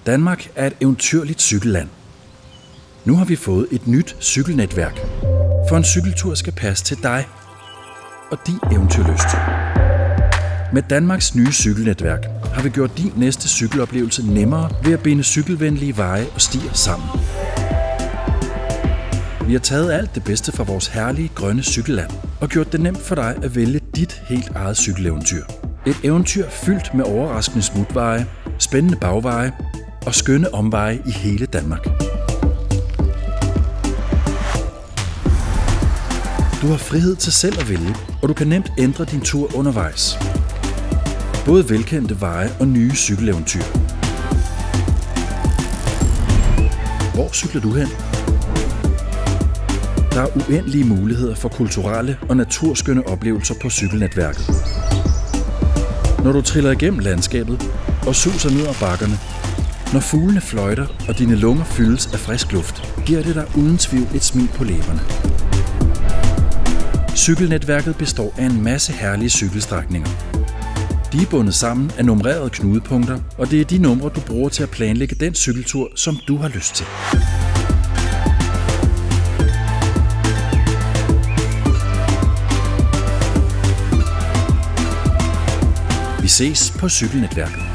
Danmark er et eventyrligt cykelland. Nu har vi fået et nyt cykelnetværk, for en cykeltur skal passe til dig og din eventyrlyst. Med Danmarks nye cykelnetværk har vi gjort din næste cykeloplevelse nemmere ved at binde cykelvenlige veje og stier sammen. Vi har taget alt det bedste fra vores herlige grønne cykelland og gjort det nemt for dig at vælge dit helt eget cykeleventyr. Et eventyr fyldt med overraskende smutveje, spændende bagveje og skønne omveje i hele Danmark. Du har frihed til selv at vælge, og du kan nemt ændre din tur undervejs. Både velkendte veje og nye cykeleventyr. Hvor cykler du hen? Der er uendelige muligheder for kulturelle og naturskønne oplevelser på cykelnetværket. Når du triller igennem landskabet og suser ned ad bakkerne, når fuglene fløjter og dine lunger fyldes af frisk luft, giver det dig uden tvivl et smil på læberne. Cykelnetværket består af en masse herlige cykelstrækninger. De er bundet sammen af nummererede knudepunkter, og det er de numre, du bruger til at planlægge den cykeltur, som du har lyst til. Vi ses på cykelnetværket.